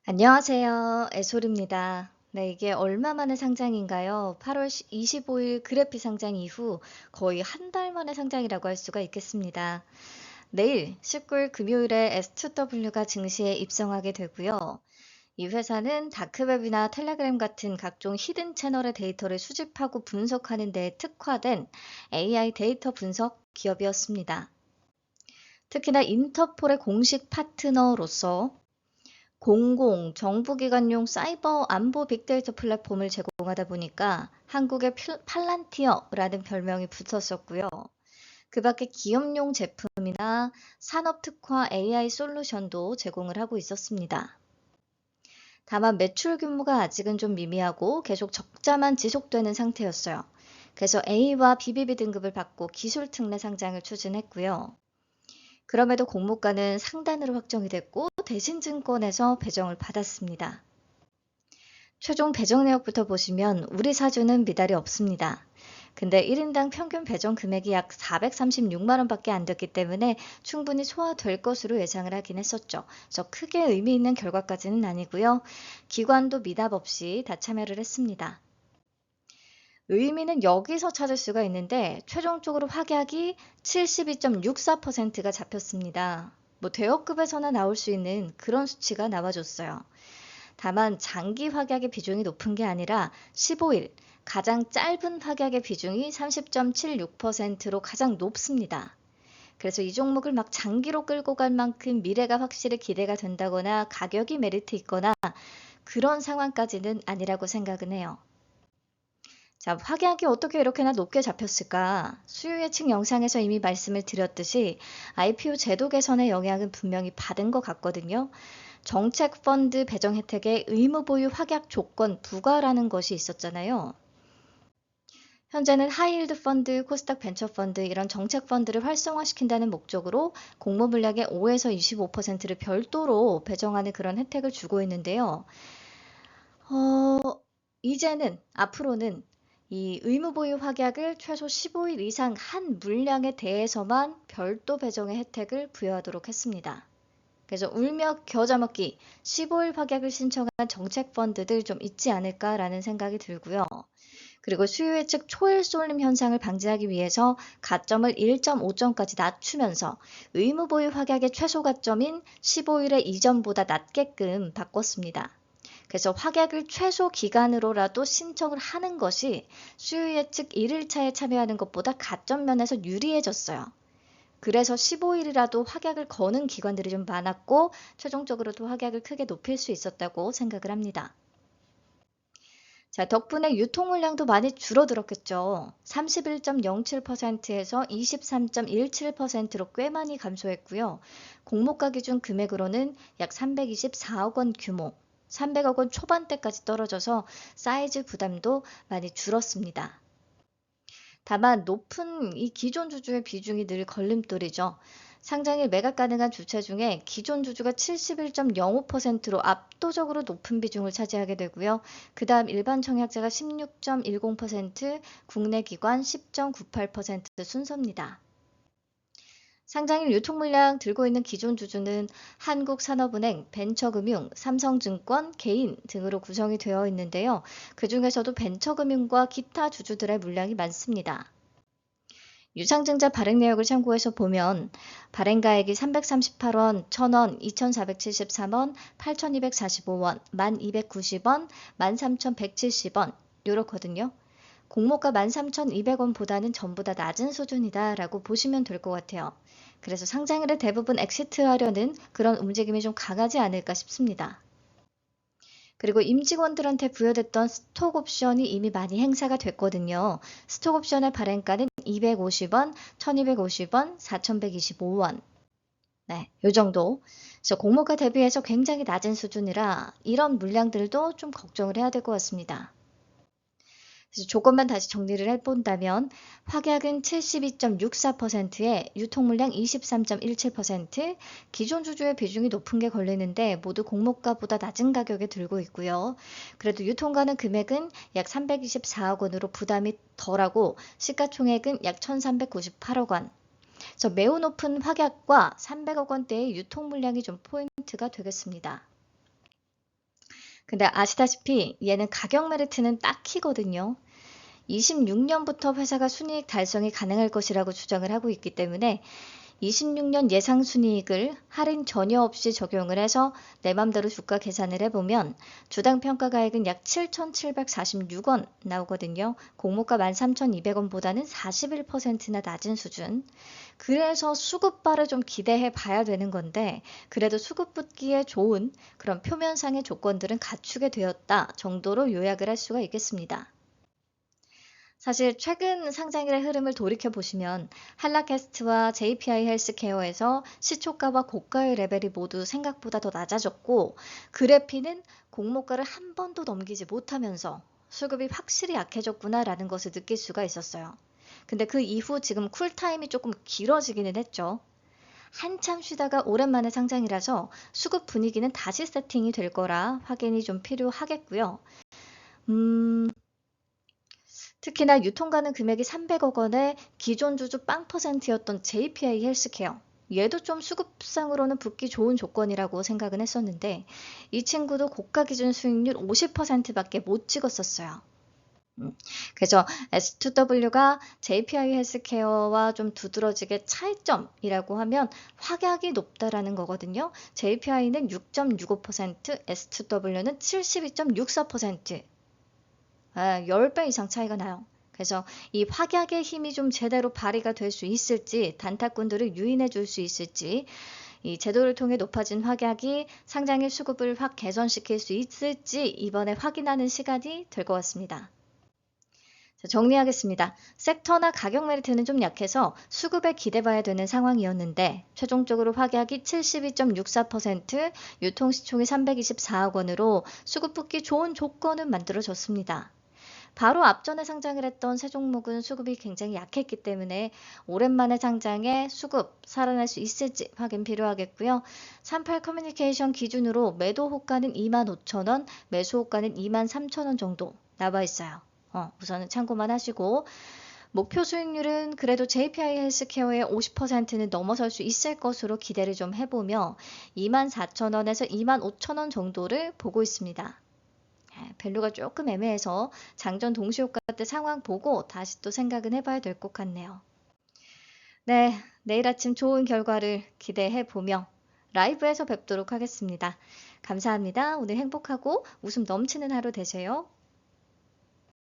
안녕하세요. 애솔입니다. 네, 이게 얼마 만에 상장인가요? 8월 25일 그래피 상장 이후 거의 한 달 만에 상장이라고 할 수가 있겠습니다. 내일 19일 금요일에 S2W가 증시에 입성하게 되고요. 이 회사는 다크웹이나 텔레그램 같은 각종 히든 채널의 데이터를 수집하고 분석하는 데 특화된 AI 데이터 분석 기업이었습니다. 특히나 인터폴의 공식 파트너로서 공공, 정부기관용 사이버 안보 빅데이터 플랫폼을 제공하다 보니까 한국의 팔란티어라는 별명이 붙었었고요. 그 밖에 기업용 제품이나 산업 특화 AI 솔루션도 제공을 하고 있었습니다. 다만 매출 규모가 아직은 좀 미미하고 계속 적자만 지속되는 상태였어요. 그래서 A와 BBB 등급을 받고 기술 특례 상장을 추진했고요. 그럼에도 공모가는 상단으로 확정이 됐고 대신증권에서 배정을 받았습니다. 최종 배정 내역부터 보시면 우리 사주는 미달이 없습니다. 근데 1인당 평균 배정 금액이 약 436만 원밖에 안 됐기 때문에 충분히 소화될 것으로 예상을 하긴 했었죠. 그래서 크게 의미 있는 결과까지는 아니고요. 기관도 미답 없이 다 참여를 했습니다. 의미는 여기서 찾을 수가 있는데 최종적으로 확약이 72.64%가 잡혔습니다. 뭐 대여급에서나 나올 수 있는 그런 수치가 나와줬어요. 다만 장기 확약의 비중이 높은 게 아니라 15일 가장 짧은 확약의 비중이 30.76%로 가장 높습니다. 그래서 이 종목을 막 장기로 끌고 갈 만큼 미래가 확실히 기대가 된다거나 가격이 메리트 있거나 그런 상황까지는 아니라고 생각은 해요. 자, 확약이 어떻게 이렇게나 높게 잡혔을까? 수요 예측 영상에서 이미 말씀을 드렸듯이 IPO 제도 개선의 영향은 분명히 받은 것 같거든요. 정책 펀드 배정 혜택에 의무 보유 확약 조건 부과라는 것이 있었잖아요. 현재는 하이힐드 펀드, 코스닥 벤처 펀드 이런 정책 펀드를 활성화시킨다는 목적으로 공모 물량의 5에서 25%를 별도로 배정하는 그런 혜택을 주고 있는데요. 이제는 앞으로는 이 의무 보유 확약을 최소 15일 이상 한 물량에 대해서만 별도 배정의 혜택을 부여하도록 했습니다. 그래서 울며 겨자 먹기 15일 확약을 신청한 정책 펀드들 좀 있지 않을까라는 생각이 들고요. 그리고 수요 예측 초일 쏠림 현상을 방지하기 위해서 가점을 1.5점까지 낮추면서 의무 보유 확약의 최소 가점인 15일의 이전보다 낮게끔 바꿨습니다. 그래서 확약을 최소 기간으로라도 신청을 하는 것이 수요 예측 1일차에 참여하는 것보다 가점 면에서 유리해졌어요. 그래서 15일이라도 확약을 거는 기관들이 좀 많았고 최종적으로도 확약을 크게 높일 수 있었다고 생각을 합니다. 자, 덕분에 유통 물량도 많이 줄어들었겠죠. 31.07%에서 23.17%로 꽤 많이 감소했고요. 공모가 기준 금액으로는 약 324억 원 규모, 300억 원 초반대까지 떨어져서 사이즈 부담도 많이 줄었습니다. 다만 높은 이 기존 주주의 비중이 늘 걸림돌이죠. 상장일 매각 가능한 주체 중에 기존 주주가 71.05%로 압도적으로 높은 비중을 차지하게 되고요. 그 다음 일반 청약자가 16.10%, 국내 기관 10.98% 순서입니다. 상장일 유통 물량 들고 있는 기존 주주는 한국산업은행, 벤처금융, 삼성증권, 개인 등으로 구성이 되어 있는데요. 그 중에서도 벤처금융과 기타 주주들의 물량이 많습니다. 유상증자 발행 내역을 참고해서 보면 발행가액이 338원, 1000원, 2473원, 8245원, 1290원, 13170원 요렇거든요. 공모가 13,200원보다는 전부 다 낮은 수준이다라고 보시면 될 것 같아요. 그래서 상장일에 대부분 엑시트하려는 그런 움직임이 좀 강하지 않을까 싶습니다. 그리고 임직원들한테 부여됐던 스톡 옵션이 이미 많이 행사가 됐거든요. 스톡 옵션의 발행가는 250원, 1250원, 4125원. 네, 요 정도. 그래서 공모가 대비해서 굉장히 낮은 수준이라 이런 물량들도 좀 걱정을 해야 될 것 같습니다. 그래서 조건만 다시 정리를 해본다면 확약은 72.64%에 유통물량 23.17%, 기존 주주의 비중이 높은 게 걸리는데 모두 공모가보다 낮은 가격에 들고 있고요. 그래도 유통가는 금액은 약 324억 원으로 부담이 덜하고 시가총액은 약 1,398억 원. 그래서 매우 높은 확약과 300억 원대의 유통 물량이 좀 포인트가 되겠습니다. 근데 아시다시피 얘는 가격 메리트는 딱히거든요. 26년부터 회사가 순이익 달성이 가능할 것이라고 주장을 하고 있기 때문에 26년 예상 순이익을 할인 전혀 없이 적용을 해서 내 맘대로 주가 계산을 해보면 주당 평가가액은 약 7,746원 나오거든요. 공모가 13,200원보다는 41%나 낮은 수준. 그래서 수급발을 좀 기대해 봐야 되는 건데 그래도 수급 붙기에 좋은 그런 표면상의 조건들은 갖추게 되었다 정도로 요약을 할 수가 있겠습니다. 사실 최근 상장일의 흐름을 돌이켜 보시면 한라캐스트와 JPI 헬스케어에서 시초가와 고가의 레벨이 모두 생각보다 더 낮아졌고 그래피는 공모가를 한 번도 넘기지 못하면서 수급이 확실히 약해졌구나라는 것을 느낄 수가 있었어요. 근데 그 이후 지금 쿨타임이 조금 길어지기는 했죠. 한참 쉬다가 오랜만에 상장이라서 수급 분위기는 다시 세팅이 될 거라 확인이 좀 필요하겠고요. 특히나 유통가능 금액이 300억 원의 기존 주주 빵 퍼센트였던 JPI 헬스케어. 얘도 좀 수급상으로는 붙기 좋은 조건이라고 생각은 했었는데 이 친구도 고가 기준 수익률 50%밖에 못 찍었었어요. 그래서 S2W가 JPI 헬스케어와 좀 두드러지게 차이점이라고 하면 확약이 높다라는 거거든요. JPI는 6.65%, S2W는 72.64%. 10배 이상 차이가 나요. 그래서 이 확약의 힘이 좀 제대로 발휘가 될 수 있을지, 단타꾼들을 유인해 줄 수 있을지, 이 제도를 통해 높아진 확약이 상장의 수급을 확 개선시킬 수 있을지 이번에 확인하는 시간이 될 것 같습니다. 자, 정리하겠습니다. 섹터나 가격 메리트는 좀 약해서 수급에 기대봐야 되는 상황이었는데 최종적으로 확약이 72.64%, 유통시총이 324억 원으로 수급 붙기 좋은 조건은 만들어졌습니다. 바로 앞전에 상장을 했던 세 종목은 수급이 굉장히 약했기 때문에 오랜만에 상장에 수급 살아날 수 있을지 확인 필요하겠고요. 38 커뮤니케이션 기준으로 매도 호가는 25,000원, 매수 호가는 23,000원 정도 나와 있어요. 우선은 참고만 하시고 목표 수익률은 그래도 JPI 헬스케어의 50%는 넘어설 수 있을 것으로 기대를 좀 해보며 24,000원에서 25,000원 정도를 보고 있습니다. 밸류가 조금 애매해서 장전 동시효과 때 상황 보고 다시 또 생각은 해봐야 될 것 같네요. 네, 내일 아침 좋은 결과를 기대해 보며 라이브에서 뵙도록 하겠습니다. 감사합니다. 오늘 행복하고 웃음 넘치는 하루 되세요.